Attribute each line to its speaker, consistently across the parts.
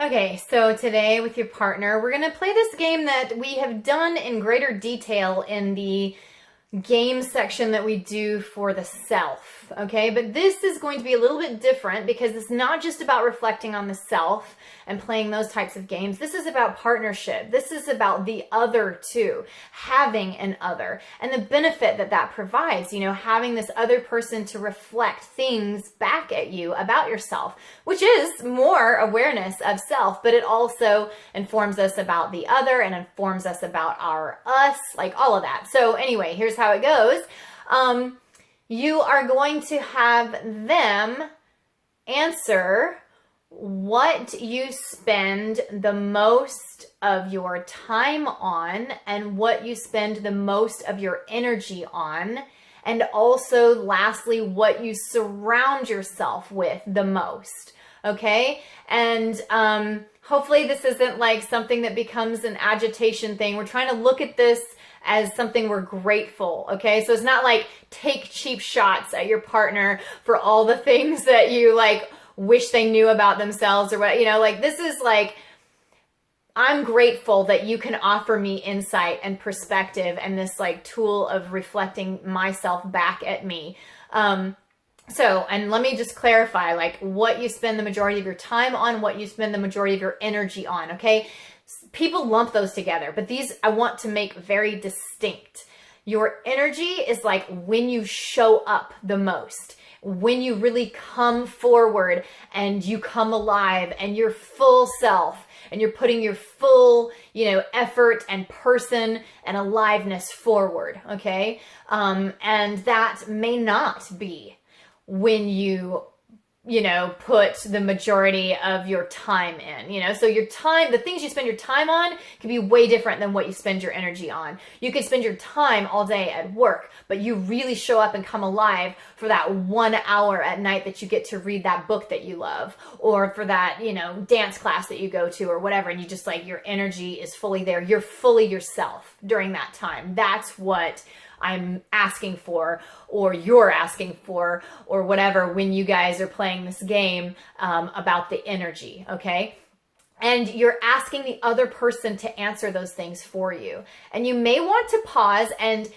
Speaker 1: Okay, so today with your partner, we're going to play this game that we have done in greater detail in the game section that we do for the self, okay? But this is going to be a little bit different because it's not just about reflecting on the self and playing those types of games. This is about partnership. This is about the other too, having an other, and the benefit that that provides, having this other person to reflect things back at you about yourself, which is more awareness of self, but it also informs us about the other and informs us about our us, like all of that. So anyway, here's how it goes. You are going to have them answer what you spend the most of your time on and what you spend the most of your energy on, and also lastly what you surround yourself with the most. Okay? And hopefully this isn't like something that becomes an agitation thing. We're trying to look at this as something we're grateful, okay? So it's not like take cheap shots at your partner for all the things that you like wish they knew about themselves or what, this is like, I'm grateful that you can offer me insight and perspective and this like tool of reflecting myself back at me. So, and let me just clarify, like what you spend the majority of your time on, what you spend the majority of your energy on, okay? People lump those together, but these I want to make very distinct. Your energy is like when you show up the most, when you really come forward and you come alive and your full self and you're putting your full, effort and person and aliveness forward, okay? And that may not be when you put the majority of your time in, so your time, the things you spend your time on can be way different than what you spend your energy on. You could spend your time all day at work, but you really show up and come alive for that 1 hour at night that you get to read that book that you love, or for that, dance class that you go to or whatever. And you just like, your energy is fully there. You're fully yourself during that time. That's what I'm asking for, or you're asking for, or whatever, when you guys are playing this game about the energy, okay? And you're asking the other person to answer those things for you. And you may want to pause and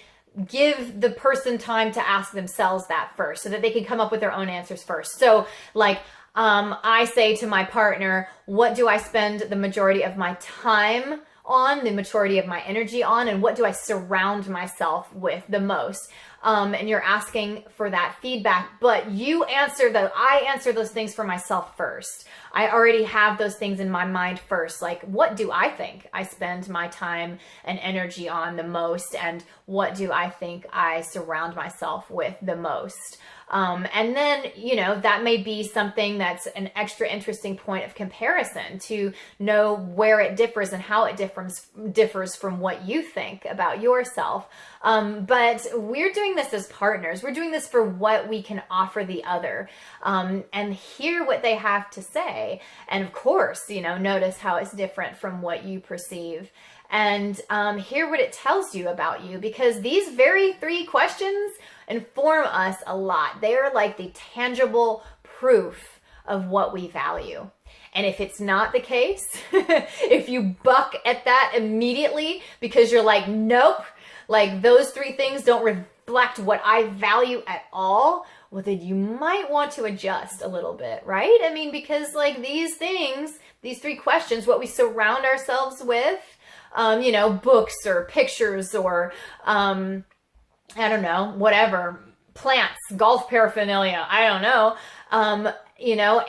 Speaker 1: give the person time to ask themselves that first so that they can come up with their own answers first. So like, I say to my partner, what do I spend the majority of my time on, the majority of my energy on, and what do I surround myself with the most? And you're asking for that feedback, but I answer those things for myself first. I already have those things in my mind first. Like, what do I think I spend my time and energy on the most? And what do I think I surround myself with the most? And then, that may be something that's an extra interesting point of comparison to know where it differs and how it differs from what you think about yourself. But we're doing this as partners. We're doing this for what we can offer the other, and hear what they have to say. And of course, notice how it's different from what you perceive, and hear what it tells you about you, because these very 3 questions inform us a lot. They are like the tangible proof of what we value. And if it's not the case, if you buck at that immediately because you're like, nope, like those 3 things don't reflect what I value at all, well, then you might want to adjust a little bit, right? I mean, because like these things, these 3 questions, what we surround ourselves with, books or pictures or, I don't know, whatever, plants, golf paraphernalia, I don't know,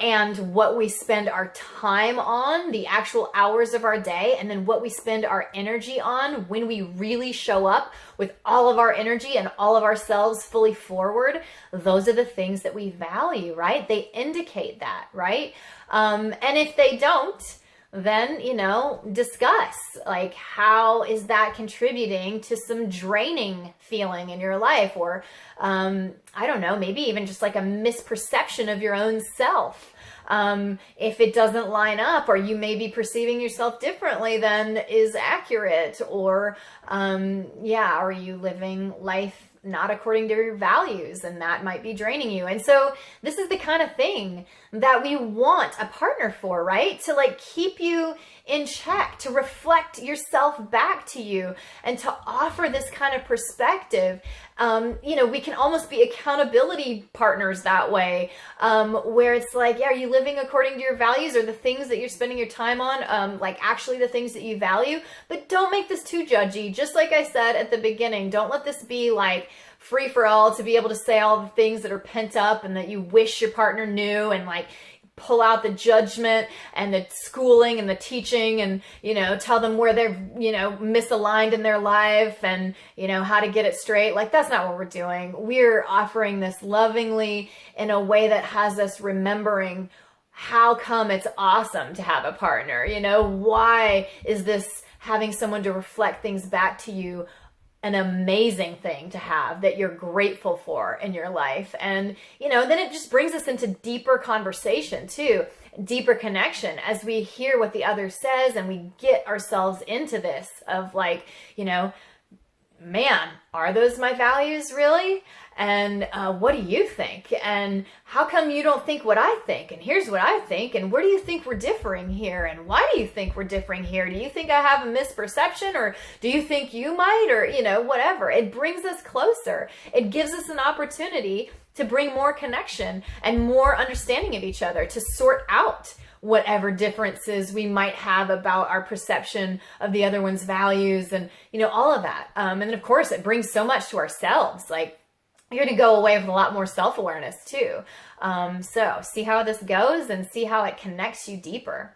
Speaker 1: and what we spend our time on, the actual hours of our day, and then what we spend our energy on when we really show up with all of our energy and all of ourselves fully forward. Those are the things that we value, right? They indicate that, right? And if they don't, then, discuss, like, how is that contributing to some draining feeling in your life? Or, I don't know, maybe even just like a misperception of your own self. If it doesn't line up, or you may be perceiving yourself differently than is accurate, or, are you living life not according to your values, and that might be draining you. And so this is the kind of thing that we want a partner for, right? To like keep you in check, to reflect yourself back to you, and to offer this kind of perspective. We can almost be accountability partners that way, where it's like, yeah, are you living according to your values? Or the things that you're spending your time on, like actually the things that you value? But don't make this too judgy. Just like I said at the beginning, don't let this be like free for all to be able to say all the things that are pent up and that you wish your partner knew, and like pull out the judgment and the schooling and the teaching, and tell them where they're misaligned in their life, and how to get it straight. Like, that's not what we're doing. We're offering this lovingly in a way that has us remembering how come it's awesome to have a partner. Why is this having someone to reflect things back to you an amazing thing to have that you're grateful for in your life? And then it just brings us into deeper conversation too, deeper connection, as we hear what the other says, and we get ourselves into this of like, man, are those my values really? And what do you think? And how come you don't think what I think? And here's what I think. And where do you think we're differing here? And why do you think we're differing here? Do you think I have a misperception? Or do you think you might? Or, whatever. It brings us closer. It gives us an opportunity to bring more connection and more understanding of each other, to sort out whatever differences we might have about our perception of the other one's values, and all of that. And then of course it brings so much to ourselves. Like, you're going to go away with a lot more self-awareness too. So see how this goes, and see how it connects you deeper.